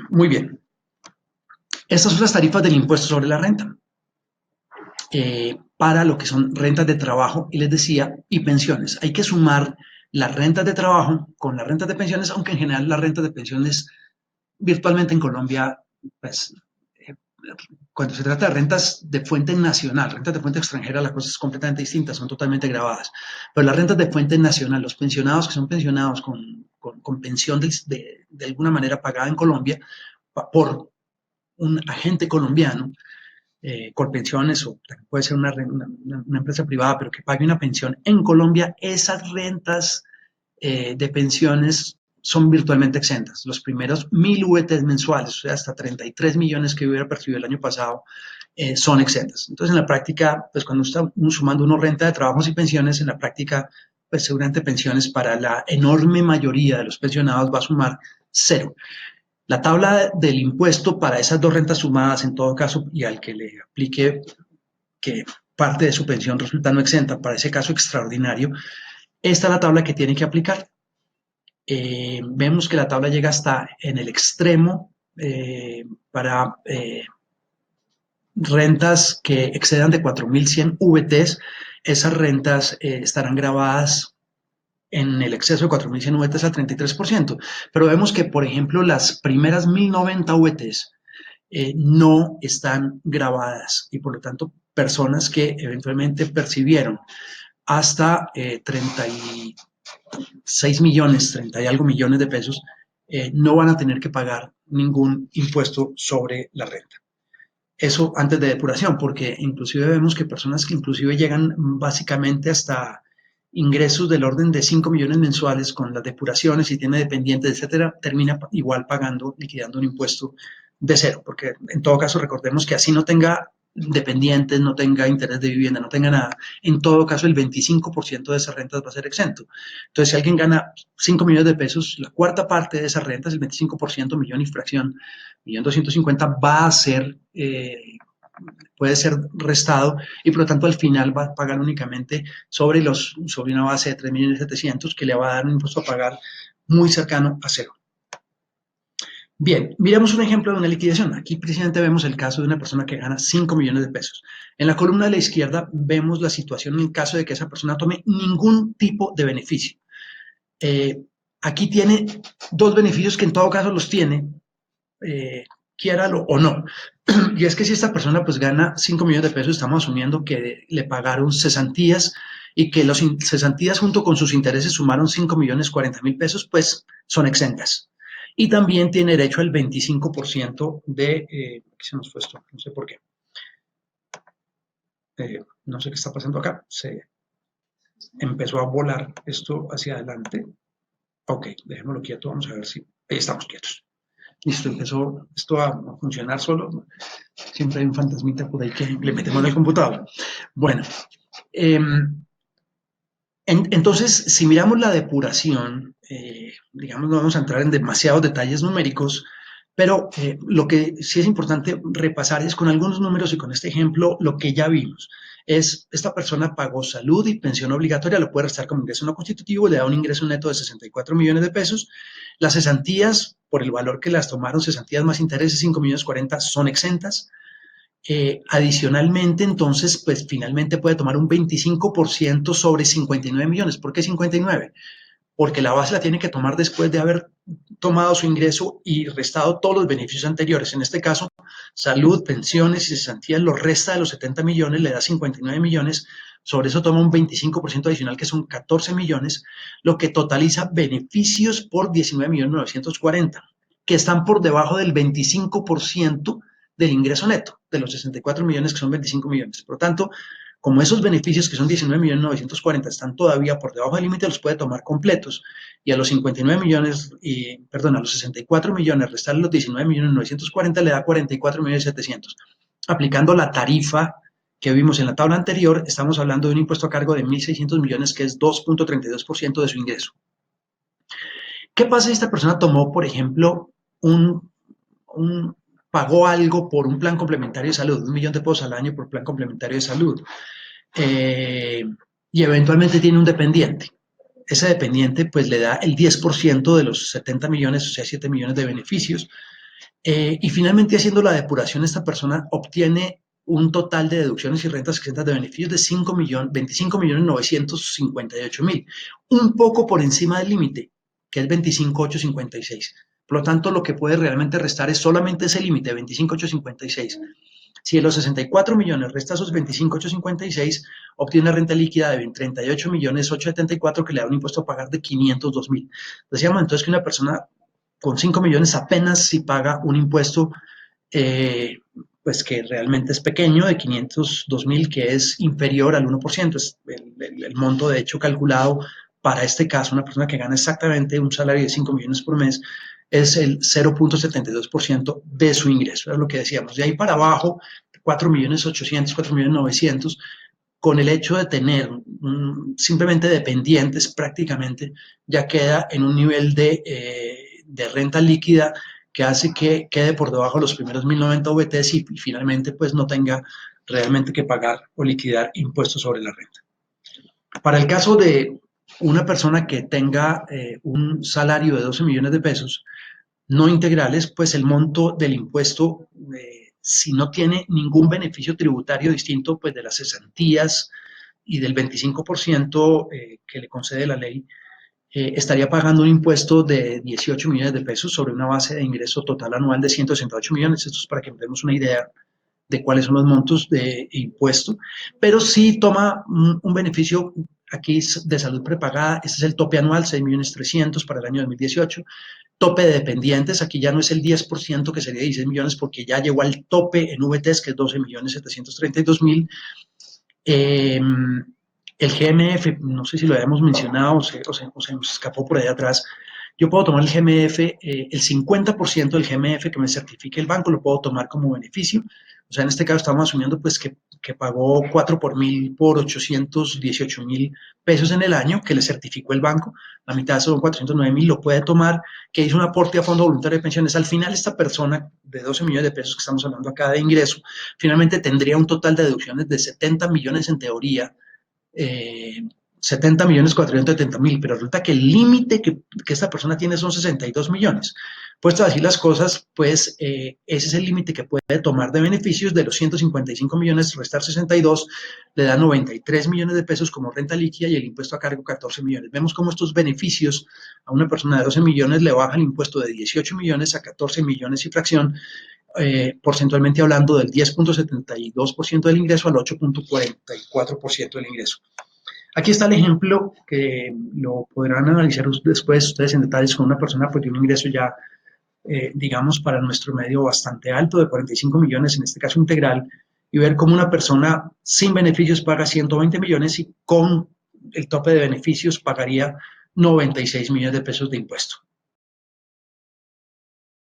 Muy bien. Estas son las tarifas del impuesto sobre la renta para lo que son rentas de trabajo, y les decía, y pensiones. Hay que sumar las rentas de trabajo con las rentas de pensiones, aunque en general las rentas de pensiones virtualmente en Colombia, pues, cuando se trata de rentas de fuente nacional, rentas de fuente extranjera, la cosa es completamente distinta, son totalmente grabadas. Pero las rentas de fuente nacional, los pensionados que son pensionados con pensión de alguna manera pagada en Colombia por un agente colombiano, Colpensiones, o puede ser una empresa privada, pero que pague una pensión en Colombia, esas rentas de pensiones son virtualmente exentas. Los primeros 1.000 VTs mensuales, o sea, hasta 33 millones que hubiera percibido el año pasado, son exentas. Entonces, en la práctica, pues cuando está sumando uno renta de trabajos y pensiones, en la práctica, pues seguramente pensiones para la enorme mayoría de los pensionados va a sumar cero. La tabla del impuesto para esas dos rentas sumadas, en todo caso, y al que le aplique que parte de su pensión resulta no exenta, para ese caso extraordinario, esta es la tabla que tiene que aplicar. Vemos que la tabla llega hasta en el extremo para rentas que excedan de 4.100 VTs. Esas rentas estarán grabadas en el exceso de 4.100 VTs al 33%, pero vemos que, por ejemplo, las primeras 1.090 VTs no están grabadas y, por lo tanto, personas que eventualmente percibieron hasta 6 millones, 30 y algo millones de pesos, no van a tener que pagar ningún impuesto sobre la renta. Eso antes de depuración, porque inclusive vemos que personas que inclusive llegan básicamente hasta ingresos del orden de 5 millones mensuales con las depuraciones, si tiene dependientes, etcétera, termina igual pagando, liquidando un impuesto de cero, porque en todo caso recordemos que así no tenga dependientes, no tenga interés de vivienda, no tenga nada, en todo caso el 25% de esas rentas va a ser exento. Entonces, si alguien gana 5 millones de pesos, la cuarta parte de esas rentas, el 25%, millón y fracción, 1.250.000, va a ser, puede ser restado y por lo tanto al final va a pagar únicamente sobre una base de 3.700.000 que le va a dar un impuesto a pagar muy cercano a cero. Bien, miremos un ejemplo de una liquidación. Aquí precisamente vemos el caso de una persona que gana 5 millones de pesos. En la columna de la izquierda vemos la situación en caso de que esa persona tome ningún tipo de beneficio. Aquí tiene dos beneficios que en todo caso los tiene, quiéralo o no. Y es que si esta persona pues gana 5 millones de pesos, estamos asumiendo que le pagaron cesantías y que las cesantías junto con sus intereses sumaron 5.040.000 pesos, pues son exentas. Y también tiene derecho al 25% de, aquí se nos fue esto, no sé por qué. No sé qué está pasando acá, se empezó a volar esto hacia adelante. Ok, dejémoslo quieto, vamos a ver si, ahí estamos quietos. Listo, empezó esto a funcionar solo. Siempre hay un fantasmita por ahí que le metemos en el computador. Bueno, entonces, si miramos la depuración, digamos, no vamos a entrar en demasiados detalles numéricos, pero lo que sí es importante repasar es con algunos números y con este ejemplo lo que ya vimos. Es, esta persona pagó salud y pensión obligatoria, lo puede restar como ingreso no constitutivo, le da un ingreso neto de 64 millones de pesos. Las cesantías, por el valor que las tomaron, cesantías más intereses, 5.040.000, son exentas. Adicionalmente, entonces, pues finalmente puede tomar un 25% sobre 59 millones. ¿Por qué 59? Porque la base la tiene que tomar después de haber tomado su ingreso y restado todos los beneficios anteriores. En este caso, salud, pensiones y cesantías lo resta de los 70 millones, le da 59 millones, sobre eso toma un 25% adicional que son 14 millones, lo que totaliza beneficios por 19.940.000, que están por debajo del 25% del ingreso neto, de los 64 millones que son 25 millones. Por lo tanto, como esos beneficios que son 19.940.000 están todavía por debajo del límite, los puede tomar completos y a los 59 millones, perdón, a los 64 millones, restarle los 19.940.000 le da 44.700.000. Aplicando la tarifa que vimos en la tabla anterior, estamos hablando de un impuesto a cargo de 1.600 millones, que es 2.32% de su ingreso. ¿Qué pasa si esta persona tomó, por ejemplo, pagó algo por un plan complementario de salud, 1 millón de pesos al año por plan complementario de salud, y eventualmente tiene un dependiente? Ese dependiente pues le da el 10% de los 70 millones, o sea, 7 millones de beneficios, y finalmente haciendo la depuración, esta persona obtiene un total de deducciones y rentas exentas de beneficios de 25.958.000, un poco por encima del límite, que es 25.856. Por lo tanto, lo que puede realmente restar es solamente ese límite, 25.856. Si de los 64 millones resta esos 25.856, obtiene una renta líquida de 38.874.000 que le da un impuesto a pagar de 502.000. Decíamos entonces que una persona con 5 millones apenas si paga un impuesto, pues que realmente es pequeño, de 502.000, que es inferior al 1%, es el monto de hecho calculado para este caso, una persona que gana exactamente un salario de 5 millones por mes, es el 0.72% de su ingreso, es lo que decíamos. De ahí para abajo, 4.800.000, 4.900.000, con el hecho de tener simplemente dependientes prácticamente, ya queda en un nivel de renta líquida que hace que quede por debajo de los primeros 1.090 VTs y finalmente pues no tenga realmente que pagar o liquidar impuestos sobre la renta. Para el caso de una persona que tenga un salario de 12 millones de pesos no integrales, pues el monto del impuesto, si no tiene ningún beneficio tributario distinto pues de las cesantías y del 25% que le concede la ley, estaría pagando un impuesto de 18 millones de pesos sobre una base de ingreso total anual de 168 millones. Esto es para que nos demos una idea de cuáles son los montos de impuesto, pero sí toma un beneficio aquí es de salud prepagada, este es el tope anual, 6.300.000 para el año 2018. Tope de dependientes, aquí ya no es el 10% que sería 16 millones porque ya llegó al tope en VTs que es 12.732.000. El GMF, no sé si lo habíamos mencionado o se nos escapó por ahí atrás. Yo puedo tomar el GMF, el 50% del GMF que me certifique el banco lo puedo tomar como beneficio. O sea, en este caso estamos asumiendo pues que pagó 4 por 1.000 por 818.000 pesos en el año que le certificó el banco. La mitad son 409.000, lo puede tomar, que hizo un aporte a fondo voluntario de pensiones. Al final esta persona de 12 millones de pesos que estamos hablando acá de ingreso, finalmente tendría un total de deducciones de 70 millones en teoría, 70.470.000, pero resulta que el límite que esta persona tiene son 62 millones. Puesto así las cosas, pues ese es el límite que puede tomar de beneficios. De los 155 millones, restar 62, le da 93 millones de pesos como renta líquida y el impuesto a cargo 14 millones. Vemos cómo estos beneficios a una persona de 12 millones le baja el impuesto de 18 millones a 14 millones y fracción, porcentualmente hablando del 10.72% del ingreso al 8.44% del ingreso. Aquí está el ejemplo que lo podrán analizar después ustedes en detalles con una persona pues de un ingreso ya, digamos, para nuestro medio bastante alto, de 45 millones, en este caso integral, y ver cómo una persona sin beneficios paga 120 millones y con el tope de beneficios pagaría 96 millones de pesos de impuesto.